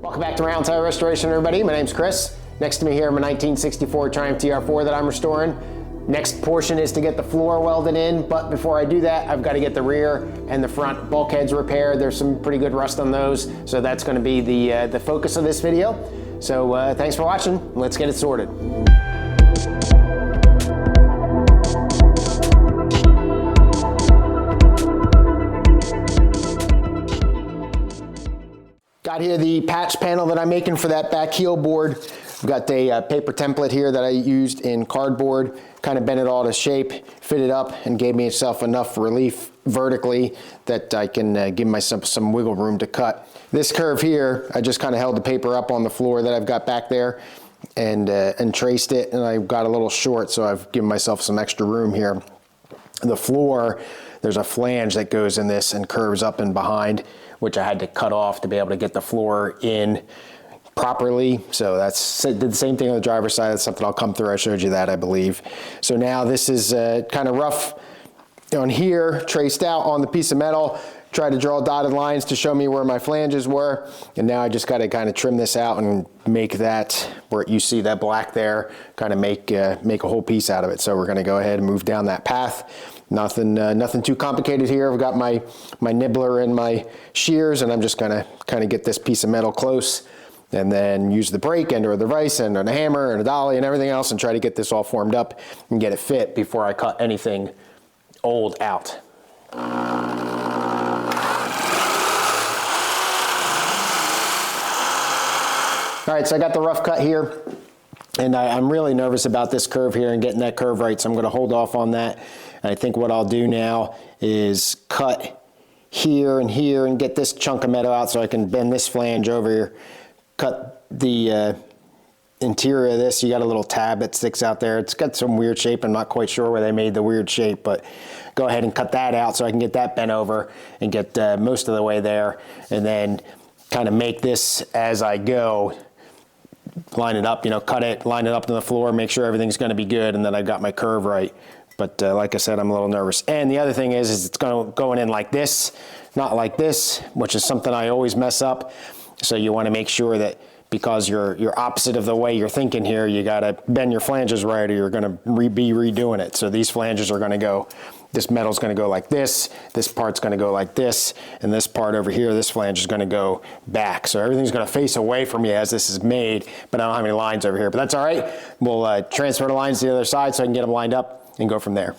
Welcome back to Roundtail Restoration, everybody. My name's Chris. Next to me here, my 1964 Triumph TR4 that I'm restoring. Next portion is to get the floor welded in, but before I do that, I've got to get the rear and the front bulkheads repaired. There's some pretty good rust on those, so that's going to be the focus of this video. So thanks for watching. Let's get it sorted. Got here the patch panel that I'm making for that back heel board. I've got a paper template here that I used in cardboard, kind of bent it all to shape, fit it up, and gave myself enough relief vertically that I can give myself some wiggle room to cut. This curve here, I just kind of held the paper up on the floor that I've got back there and traced it, and I got a little short, so I've given myself some extra room here. The floor, there's a flange that goes in this and curves up and behind, which I had to cut off to be able to get the floor in properly. So did the same thing on the driver's side. That's something I'll come through. I showed you that, I believe. So now this is kind of rough on here, traced out on the piece of metal. Tried to draw dotted lines to show me where my flanges were. And now I just got to kind of trim this out and make that, where you see that black there, kind of make a whole piece out of it. So we're going to go ahead and move down that path. Nothing too complicated here. I've got my nibbler and my shears, and I'm just gonna kind of get this piece of metal close and then use the brake end or the vise end and a hammer and a dolly and everything else and try to get this all formed up and get it fit before I cut anything old out. All right, so I got the rough cut here, and I'm really nervous about this curve here and getting that curve right, so I'm gonna hold off on that. And I think what I'll do now is cut here and get this chunk of metal out so I can bend this flange over here, cut the interior of this. You got a little tab that sticks out there. It's got some weird shape. I'm not quite sure where they made the weird shape, but go ahead and cut that out so I can get that bent over and get most of the way there, and then kind of make this as I go. Line it up, cut it, line it up to the floor, make sure everything's going to be good, and then I've got my curve right. But like I said, I'm a little nervous. And the other thing is it's going in like this, not like this, which is something I always mess up. So you want to make sure that, because you're opposite of the way you're thinking here, you got to bend your flanges right, or you're going to be redoing it. So these flanges are going to go, this metal's going to go like this part's going to go like this, and this part over here, this flange is going to go back. So everything's going to face away from you as this is made, but I don't have any lines over here. But that's all right. We'll transfer the lines to the other side so I can get them lined up and go from there.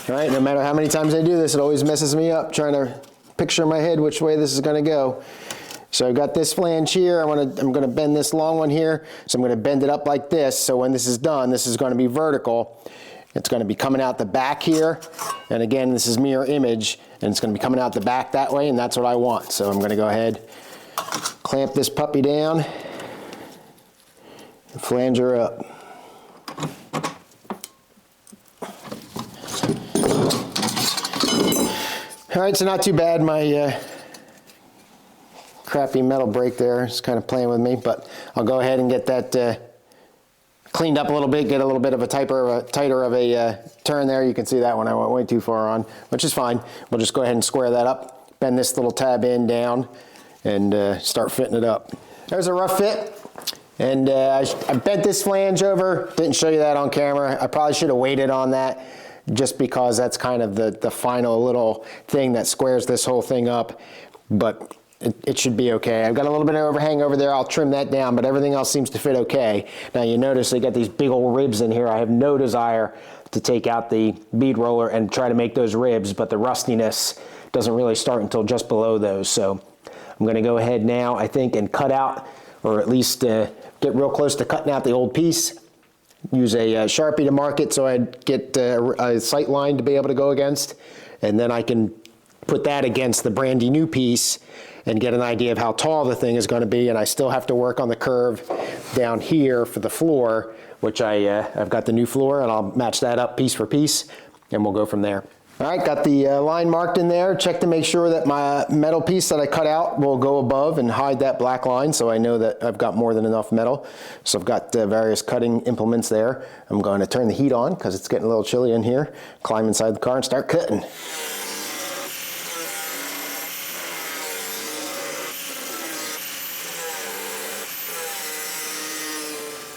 All right, no matter how many times I do this, it always messes me up trying to picture in my head which way this is going to go. So I've got this flange here. I'm going to bend this long one here. So I'm going to bend it up like this. So when this is done, this is going to be vertical. It's going to be coming out the back here. And again, this is mirror image, and it's going to be coming out the back that way, and that's what I want. So I'm going to go ahead, clamp this puppy down, and flange her up. All right, so not too bad. My crappy metal brake there is kind of playing with me, but I'll go ahead and get that cleaned up a little bit, get a little bit of a tighter of a turn there. You can see that one I went way too far on, which is fine. We'll just go ahead and square that up, bend this little tab end down, and start fitting it up. There's a rough fit, and I bent this flange over. Didn't show you that on camera. I probably should have waited on that, just because that's kind of the final little thing that squares this whole thing up, but it should be okay. I've got a little bit of overhang over there. I'll trim that down, but everything else seems to fit okay. Now you notice I got these big old ribs in here. I have no desire to take out the bead roller and try to make those ribs, but the rustiness doesn't really start until just below those. So I'm going to go ahead now, I think, and cut out, or at least get real close to cutting out the old piece. Use a Sharpie to mark it so I'd get a sight line to be able to go against, and then I can put that against the brandy new piece and get an idea of how tall the thing is going to be. And I still have to work on the curve down here for the floor, which I've got the new floor, and I'll match that up piece for piece, and we'll go from there. All right, got the line marked in there. Check to make sure that my metal piece that I cut out will go above and hide that black line, so I know that I've got more than enough metal. So I've got various cutting implements there. I'm going to turn the heat on because it's getting a little chilly in here. Climb inside the car and start cutting.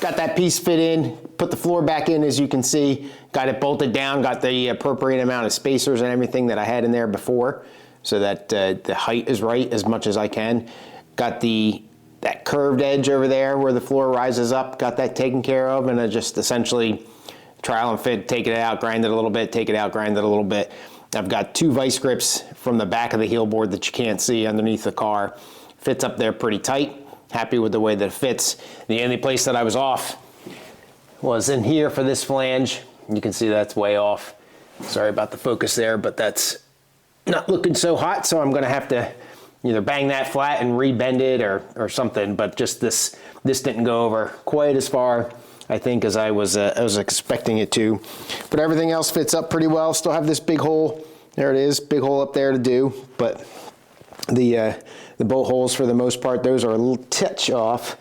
Got that piece fit in, put the floor back in as you can see, got it bolted down, got the appropriate amount of spacers and everything that I had in there before so that the height is right as much as I can. Got that curved edge over there where the floor rises up, got that taken care of, and I just essentially trial and fit, take it out, grind it a little bit, take it out, grind it a little bit. I've got 2 vice grips from the back of the heel board that you can't see underneath the car. Fits up there pretty tight. Happy with the way that it fits. The only place that I was off was in here for this flange. You can see that's way off. Sorry about the focus there, but that's not looking so hot, so I'm gonna have to either bang that flat and rebend it or something, but just this didn't go over quite as far, I think, as I was expecting it to. But everything else fits up pretty well. Still have this big hole. There it is, big hole up there to do, but the bolt holes, for the most part, those are a little touch off,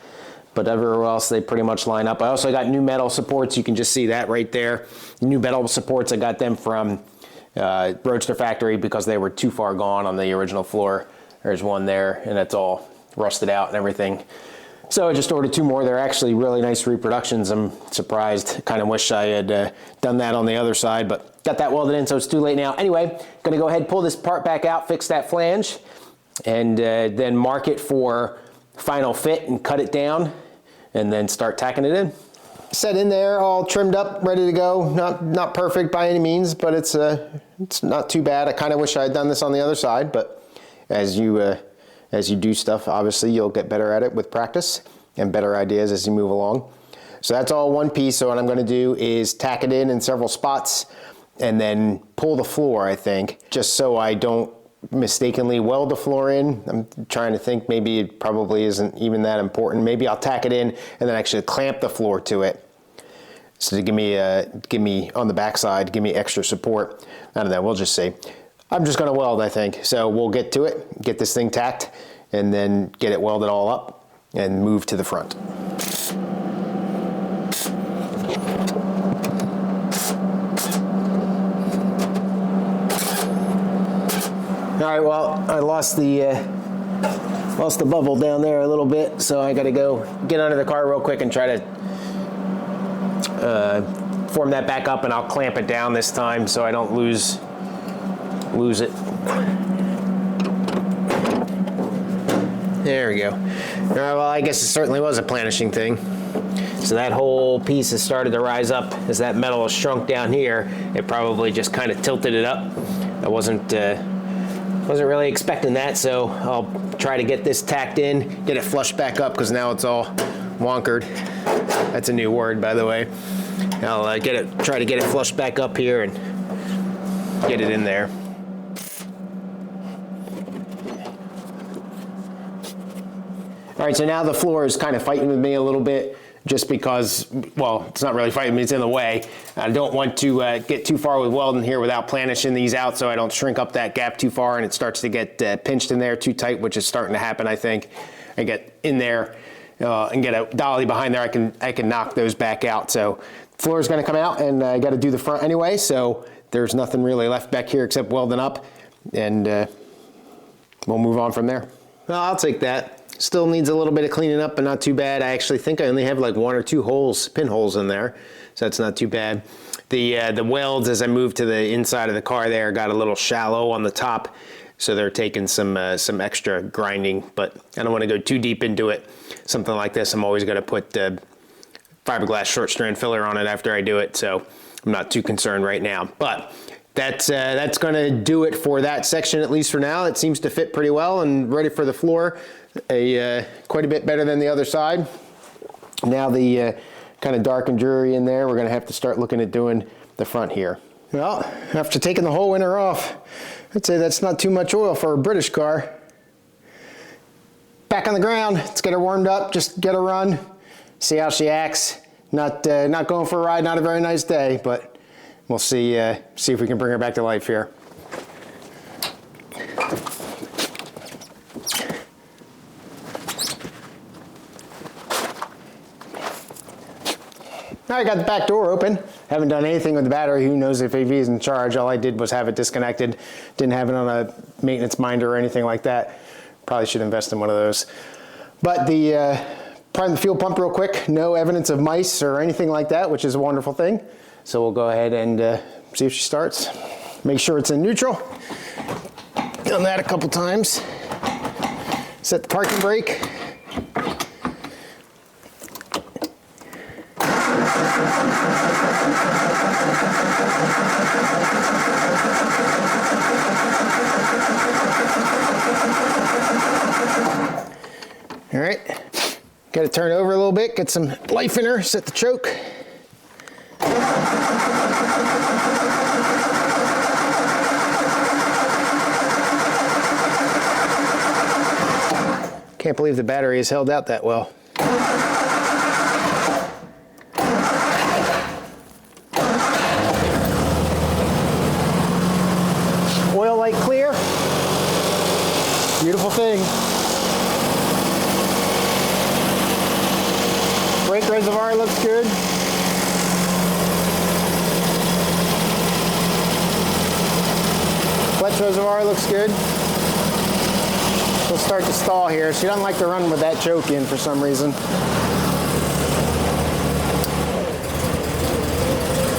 but everywhere else they pretty much line up. I also got new metal supports. You can just see that right there. New metal supports, I got them from Roadster Factory because they were too far gone on the original floor. There's one there, and it's all rusted out and everything. So I just ordered 2 more. They're actually really nice reproductions. I'm surprised. Kind of wish I had done that on the other side, but got that welded in, so it's too late now. Anyway, gonna go ahead and pull this part back out, fix that flange, and then mark it for final fit and cut it down, and then start tacking it in. Set in there, all trimmed up, ready to go. Not perfect by any means, but it's not too bad. I kind of wish I had done this on the other side, but as you do stuff, obviously you'll get better at it with practice and better ideas as you move along. So that's all one piece. So what I'm going to do is tack it in several spots and then pull the floor, I think, just so I don't mistakenly weld the floor in. I'm trying to think, maybe it probably isn't even that important. Maybe I'll tack it in and then actually clamp the floor to it. So to give me on the backside, give me extra support. I don't know, we'll just see. I'm just gonna weld, I think. So we'll get to it, get this thing tacked, and then get it welded all up and move to the front. All right, well, I lost the bubble down there a little bit, so I gotta go get under the car real quick and try to form that back up, and I'll clamp it down this time so I don't lose it. There we go. All right, well, I guess it certainly was a planishing thing. So that whole piece has started to rise up. As that metal has shrunk down here, it probably just kind of tilted it up. I wasn't really expecting that, so I'll try to get this tacked in, get it flushed back up, because now it's all wonkered. That's a new word, by the way. I'll try to get it flushed back up here and get it in there. All right, so now the floor is kind of fighting with me a little bit, just because, well, it's not really fighting me, it's in the way. I don't want to get too far with welding here without planishing these out so I don't shrink up that gap too far and it starts to get pinched in there too tight, which is starting to happen, I think. I get in there and get a dolly behind there, I can knock those back out. So floor is gonna come out, and I gotta do the front anyway, so there's nothing really left back here except welding up, and we'll move on from there. Well, I'll take that. Still needs a little bit of cleaning up, but not too bad. I actually think I only have like 1 or 2 holes, pinholes in there, so that's not too bad. The welds, as I moved to the inside of the car there, got a little shallow on the top, so they're taking some extra grinding, but I don't want to go too deep into it. Something like this, I'm always going to put fiberglass short strand filler on it after I do it, so I'm not too concerned right now. But that's going to do it for that section, at least for now. It seems to fit pretty well and ready for the floor. Quite a bit better than the other side. Now the kind of dark and dreary in there, we're going to have to start looking at doing the front here. Well, after taking the whole winter off, I'd say that's not too much oil for a British car. Back on the ground, let's get her warmed up, just get her run, see how she acts. Not going for a ride, not a very nice day, but we'll see if we can bring her back to life here. Now I got the back door open. Haven't done anything with the battery. Who knows if AV is in charge. All I did was have it disconnected. Didn't have it on a maintenance minder or anything like that. Probably should invest in one of those. But prime the fuel pump real quick. No evidence of mice or anything like that, which is a wonderful thing. So we'll go ahead and see if she starts. Make sure it's in neutral. Done that a couple times. Set the parking brake. All right, got to turn over a little bit, get some life in her, set the choke. Can't believe the battery has held out that well. Oil light clear. Beautiful thing. Brake reservoir looks good. Clutch reservoir looks good. We'll start to stall here. She doesn't like to run with that choke in for some reason.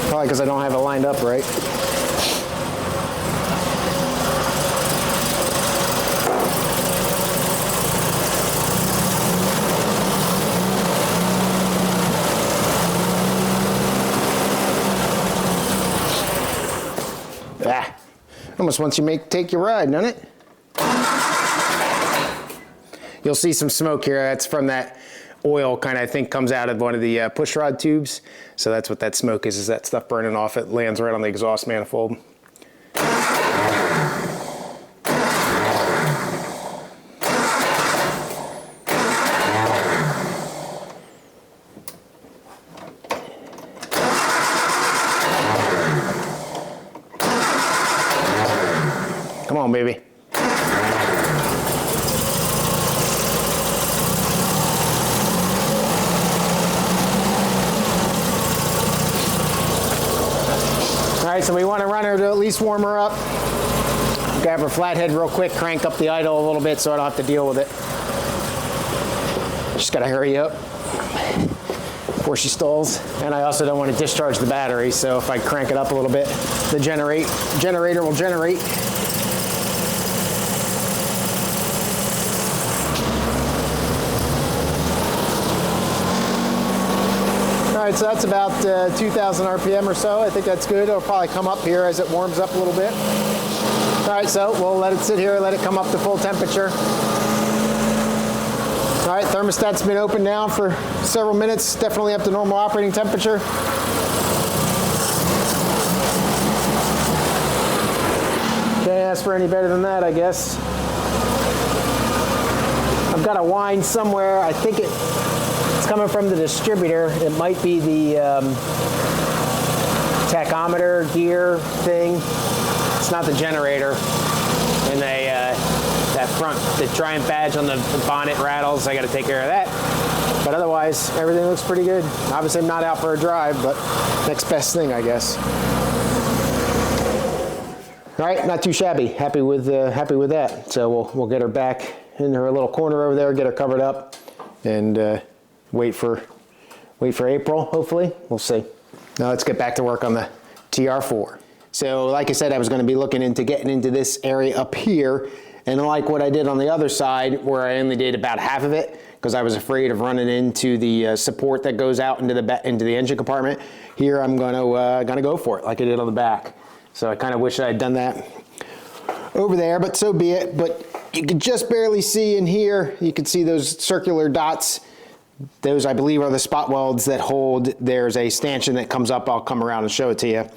Probably because I don't have it lined up right. Almost once you take your ride, doesn't it? You'll see some smoke here. That's from that oil kind of, I think, comes out of one of the push rod tubes. So that's what that smoke is that stuff burning off. It lands right on the exhaust manifold. Come on, baby. All right, so we want to run her to at least warm her up. Grab her flathead real quick, crank up the idle a little bit so I don't have to deal with it. Just gotta hurry up before she stalls. And I also don't want to discharge the battery, so if I crank it up a little bit, the generator will generate. All right, so that's about 2,000 RPM or so. I think that's good. It'll probably come up here as it warms up a little bit. All right, so we'll let it sit here, let it come up to full temperature. All right, thermostat's been open now for several minutes, definitely up to normal operating temperature. Can't ask for any better than that, I guess. I've got a wind somewhere. I think it's coming from the distributor. It might be the tachometer gear thing. It's not the generator. And that front, the Triumph badge on the bonnet rattles. I got to take care of that. But otherwise, everything looks pretty good. Obviously, I'm not out for a drive, but next best thing, I guess. All right, not too shabby. Happy with that. So we'll get her back in her little corner over there, get her covered up, and wait for April. Hopefully, we'll see. Now let's get back to work on the TR4. So, like I said, I was going to be looking into getting into this area up here, and like what I did on the other side, where I only did about half of it, because I was afraid of running into the support that goes out into the engine compartment. Here, I'm gonna go for it, like I did on the back. So I kind of wish I had done that over there, but so be it. But you can just barely see in here. You can see those circular dots. Those, I believe, are the spot welds that hold. There's a stanchion that comes up. I'll come around and show it to you.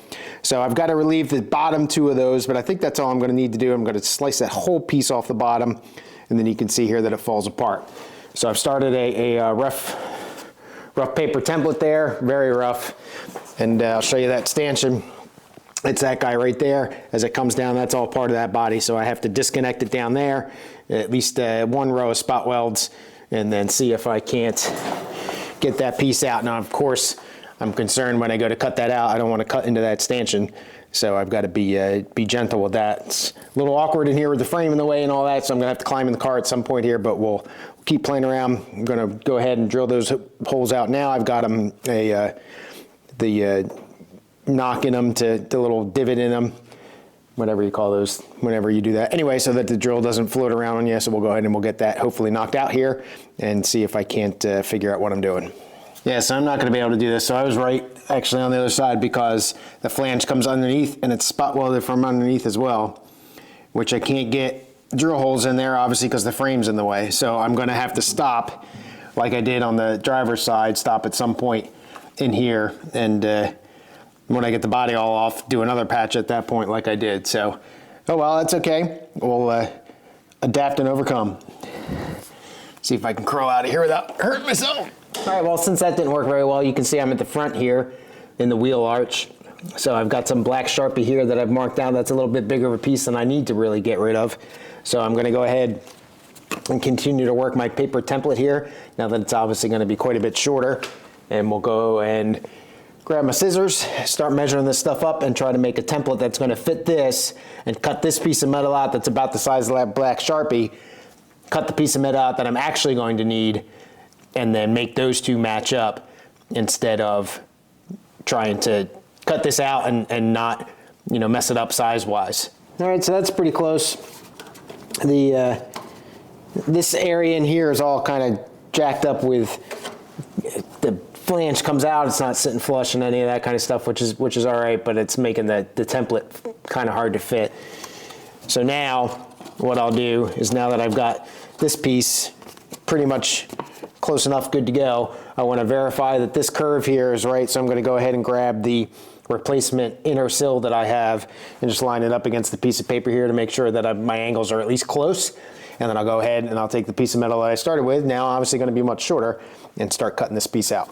So I've got to relieve the bottom two of those, but I think that's all I'm going to need to do. I'm going to slice that whole piece off the bottom, and then you can see here that it falls apart. So I've started a rough paper template there, very rough, and I'll show you that stanchion. It's that guy right there. As it comes down, that's all part of that body. So I have to disconnect it down there, at least one row of spot welds, and then see if I can't get that piece out. Now, of course, I'm concerned when I go to cut that out, I don't want to cut into that stanchion. So I've got to be gentle with that. It's a little awkward in here with the frame in the way and all that, so I'm going to have to climb in the car at some point here, but we'll keep playing around. I'm going to go ahead and drill those holes out now. I've got them knock in them, to the little divot in them, whatever you call those, whenever you do that. Anyway, so that the drill doesn't float around on you, so we'll go ahead and we'll get that hopefully knocked out here and see if I can't figure out what I'm doing. Yeah, so I'm not going to be able to do this. So I was right actually on the other side because the flange comes underneath and it's spot welded from underneath as well, which I can't get drill holes in there obviously because the frame's in the way. So I'm going to have to stop like I did on the driver's side, stop at some point in here, and when I get the body all off, do another patch at that point like I did. So, oh well, that's okay. We'll adapt and overcome. See if I can crawl out of here without hurting myself. All right, well, since that didn't work very well, you can see I'm at the front here in the wheel arch. So I've got some black Sharpie here that I've marked down. That's a little bit bigger of a piece than I need to really get rid of. So I'm gonna go ahead and continue to work my paper template here, now that it's obviously gonna be quite a bit shorter. And we'll go and grab my scissors, start measuring this stuff up, and try to make a template that's going to fit this, and cut this piece of metal out that's about the size of that black Sharpie, cut the piece of metal out that I'm actually going to need, and then make those two match up instead of trying to cut this out and not, you know, mess it up size-wise. All right, so that's pretty close. This area in here is all kind of jacked up with the flange comes out, it's not sitting flush and any of that kind of stuff, which is all right, but it's making the template kind of hard to fit. So now what I'll do is, now that I've got this piece pretty much close enough good to go, I want to verify that this curve here is right. So I'm going to go ahead and grab the replacement inner sill that I have and just line it up against the piece of paper here to make sure that my angles are at least close. And then I'll go ahead and I'll take the piece of metal that I started with, now obviously going to be much shorter, and start cutting this piece out.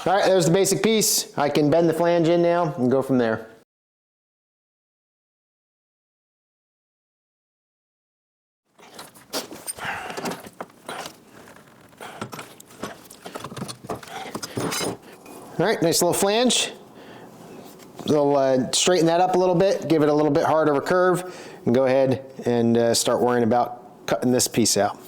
All right, there's the basic piece. I can bend the flange in now and go from there. All right, nice little flange. We'll straighten that up a little bit, give it a little bit harder of a curve, and go ahead and start worrying about cutting this piece out.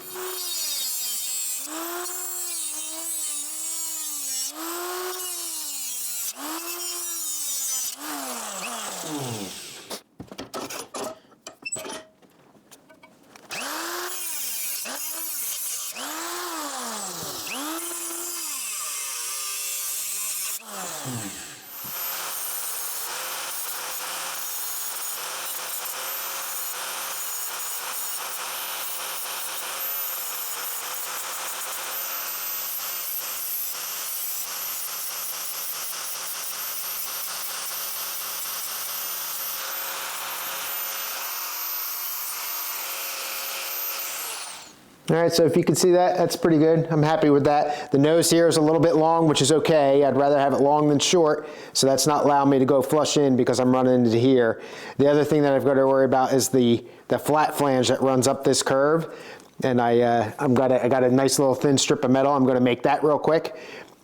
All right, so if you can see that, that's pretty good. I'm happy with that. The nose here is a little bit long, which is okay. I'd rather have it long than short, so that's not allowing me to go flush in because I'm running into here. The other thing that I've got to worry about is the flat flange that runs up this curve. And I got a nice little thin strip of metal. I'm gonna make that real quick.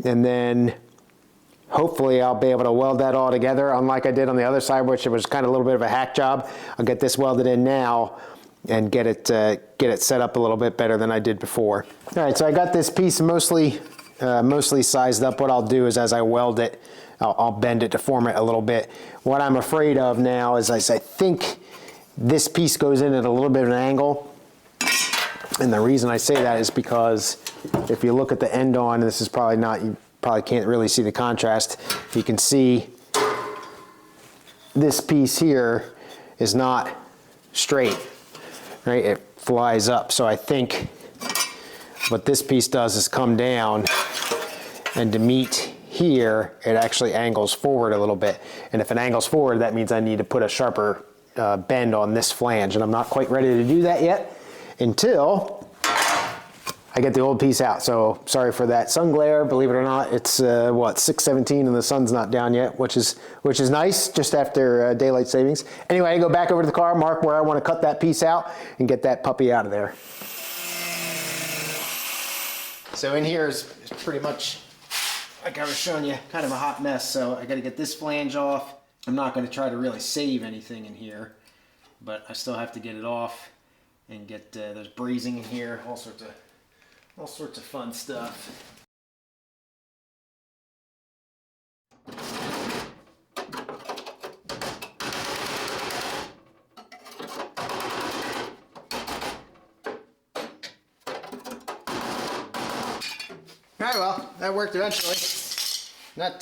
And then hopefully I'll be able to weld that all together, unlike I did on the other side, which it was kind of a little bit of a hack job. I'll get this welded in now and get it set up a little bit better than I did before. All right, so I got this piece mostly sized up. What I'll do is, as I weld it, I'll bend it to form it a little bit. What I'm afraid of now is I think this piece goes in at a little bit of an angle. And the reason I say that is because if you look at the end on, this is probably not, you probably can't really see the contrast. You can see this piece here is not straight. Right, it flies up. So I think what this piece does is come down, and to meet here, it actually angles forward a little bit. And if it angles forward, that means I need to put a sharper bend on this flange, and I'm not quite ready to do that yet. until I get the old piece out. So sorry for that sun glare. Believe it or not, it's what, 6:17 and the sun's not down yet, which is nice just after daylight savings. Anyway, I go back over to the car, mark where I want to cut that piece out and get that puppy out of there. So in here is pretty much, like I was showing you, kind of a hot mess. So I got to get this flange off. I'm not going to try to really save anything in here, but I still have to get it off and get there's brazing in here, all sorts of fun stuff. All right, well, that worked eventually. Not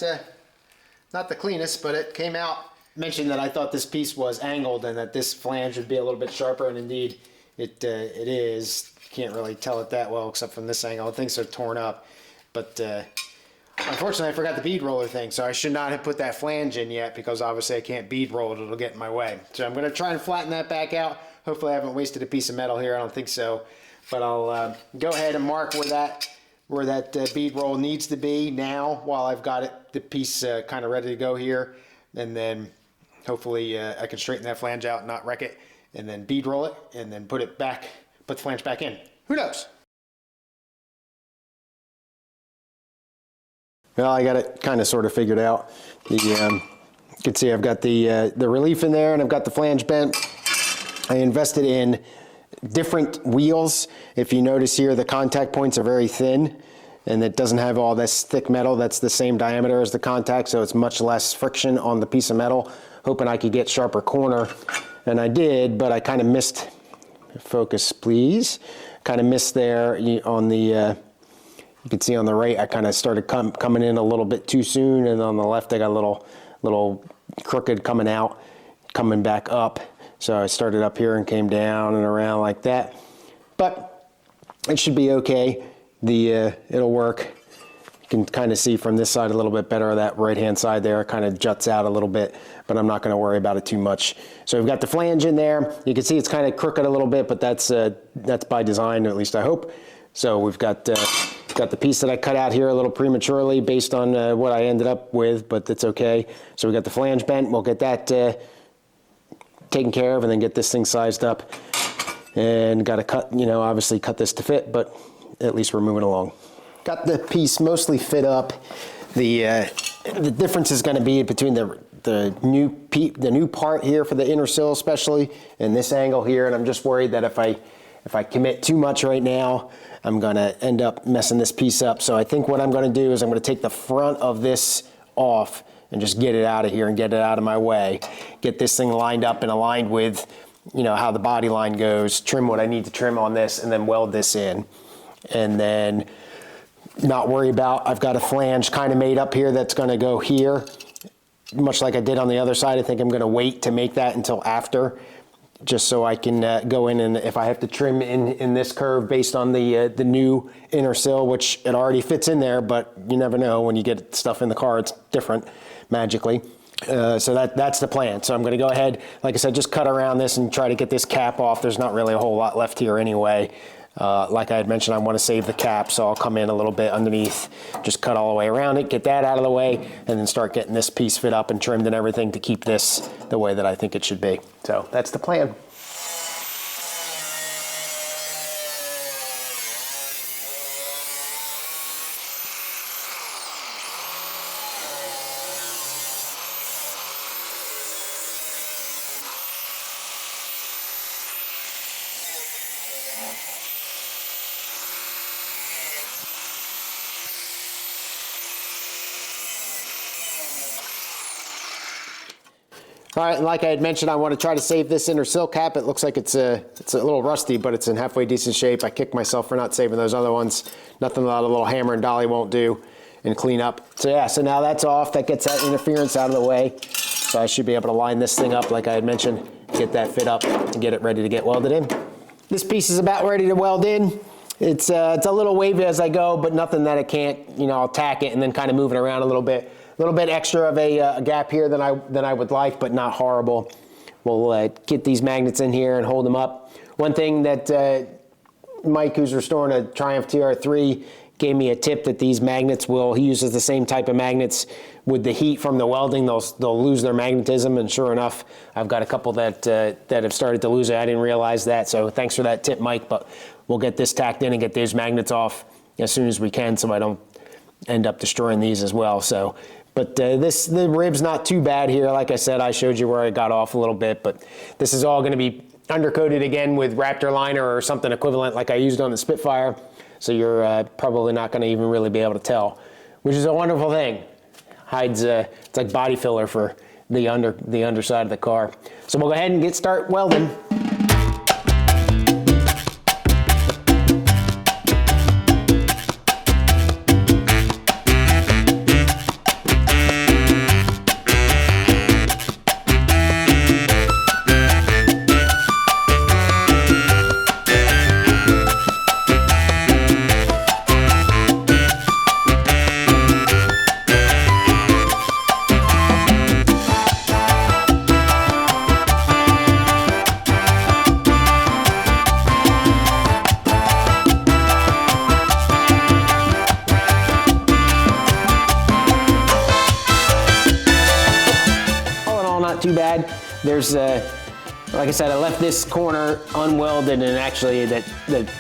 the cleanest, but it came out. Mentioned that I thought this piece was angled and that this flange would be a little bit sharper, and indeed it is. Can't really tell it that well except from this angle. Things are torn up, but unfortunately I forgot the bead roller thing, so I should not have put that flange in yet because obviously I can't bead roll it, it'll get in my way. So I'm going to try and flatten that back out. Hopefully I haven't wasted a piece of metal here. I don't think so, but I'll go ahead and mark where that bead roll needs to be now while I've got the piece kind of ready to go here, and then hopefully I can straighten that flange out and not wreck it, and then bead roll it and then put the flange back in. Who knows? Well, I got it kind of sort of figured out. You can see I've got the relief in there and I've got the flange bent. I invested in different wheels. If you notice here, the contact points are very thin and it doesn't have all this thick metal that's the same diameter as the contact, so it's much less friction on the piece of metal. Hoping I could get sharper corner, and I did, but I kind of missed. Focus, please. Kind of missed there on the, you can see on the right, I kind of started coming in a little bit too soon, and on the left I got a little crooked coming out, coming back up. So I started up here and came down and around like that. But it should be okay. It'll work. You can kind of see from this side a little bit better. That right-hand side there kind of juts out a little bit, but I'm not going to worry about it too much. So we've got the flange in there. You can see it's kind of crooked a little bit, but that's by design, at least I hope. So we've got the piece that I cut out here a little prematurely based on what I ended up with, but that's okay. So we got the flange bent. We'll get that taken care of and then get this thing sized up. And got to cut, obviously cut this to fit, but at least we're moving along. Got the piece mostly fit up. The difference is going to be between the new part here for the inner sill especially, and this angle here, and I'm just worried that if I commit too much right now, I'm going to end up messing this piece up. So I think what I'm going to do is I'm going to take the front of this off and just get it out of here and get it out of my way. Get this thing lined up and aligned with, how the body line goes, trim what I need to trim on this, and then weld this in. And then not worry about, I've got a flange kind of made up here that's going to go here, much like I did on the other side. I think I'm going to wait to make that until after, just so I can go in, and if I have to trim in this curve based on the new inner sill, which it already fits in there, but you never know when you get stuff in the car, it's different magically. So that's the plan. So I'm going to go ahead, like I said, just cut around this and try to get this cap off. There's not really a whole lot left here anyway. Like I had mentioned, I want to save the cap, so I'll come in a little bit underneath, just cut all the way around it, get that out of the way, and then start getting this piece fit up and trimmed and everything to keep this the way that I think it should be. So that's the plan. All right, and like I had mentioned, I want to try to save this inner sill cap. It looks like it's a little rusty, but it's in halfway decent shape. I kicked myself for not saving those other ones. Nothing that a little hammer and dolly won't do and clean up. So yeah, so now that's off. That gets that interference out of the way. So I should be able to line this thing up like I had mentioned, get that fit up and get it ready to get welded in. This piece is about ready to weld in. It's a little wavy as I go, but nothing that I can't, I'll tack it and then kind of move it around a little bit. A little bit extra of a gap here than I would like, but not horrible. We'll get these magnets in here and hold them up. One thing that Mike, who's restoring a Triumph TR3, gave me a tip that these magnets he uses the same type of magnets with the heat from the welding, they'll lose their magnetism, and sure enough, I've got a couple that have started to lose it. I didn't realize that, so thanks for that tip, Mike, but we'll get this tacked in and get these magnets off as soon as we can so I don't end up destroying these as well. So, but the rib's not too bad here. Like I said, I showed you where it got off a little bit, but this is all gonna be undercoated again with Raptor liner or something equivalent like I used on the Spitfire, so you're probably not going to even really be able to tell, which is a wonderful thing. Hides, it's like body filler for the underside of the car. So we'll go ahead and start welding. Too bad. There's like I said, I left this corner unwelded, and actually the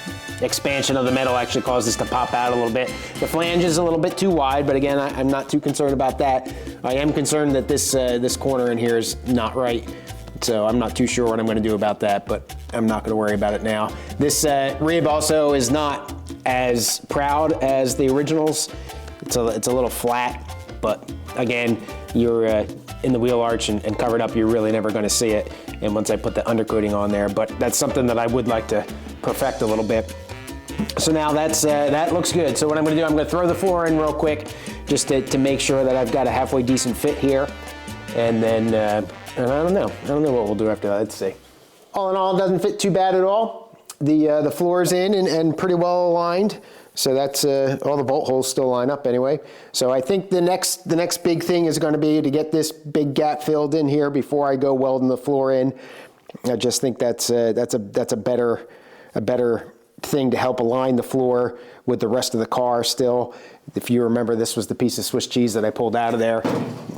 expansion of the metal actually caused this to pop out a little bit. The flange is a little bit too wide, but again, I'm not too concerned about that. I am concerned that this corner in here is not right, so I'm not too sure what I'm going to do about that, but I'm not going to worry about it now. This rib also is not as proud as the originals. It's a little flat, but again, you're in the wheel arch and covered up, you're really never going to see it. And once I put the undercoating on there, but that's something that I would like to perfect a little bit. So now that looks good. So what I'm going to do, I'm going to throw the floor in real quick, just to make sure that I've got a halfway decent fit here. And then, and I don't know what we'll do after that. Let's see. All in all, it doesn't fit too bad at all. The floor is in and pretty well aligned. So that's all the bolt holes still line up anyway. So I think the next big thing is going to be to get this big gap filled in here before I go welding the floor in. I just think that's a better thing to help align the floor with the rest of the car still. If you remember, this was the piece of Swiss cheese that I pulled out of there,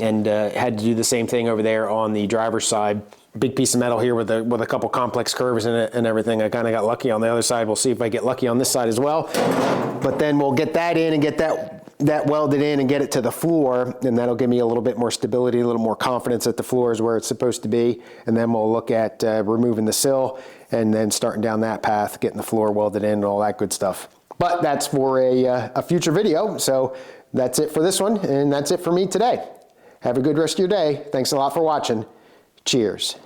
and had to do the same thing over there on the driver's side. Big piece of metal here with a couple complex curves in it and everything. I kind of got lucky on the other side. We'll see if I get lucky on this side as well. But then we'll get that in and get that welded in and get it to the floor, and that'll give me a little bit more stability, a little more confidence that the floor is where it's supposed to be. And then we'll look at removing the sill and then starting down that path, getting the floor welded in and all that good stuff. But that's for a future video. So that's it for this one, and that's it for me today. Have a good rest of your day. Thanks a lot for watching. Cheers.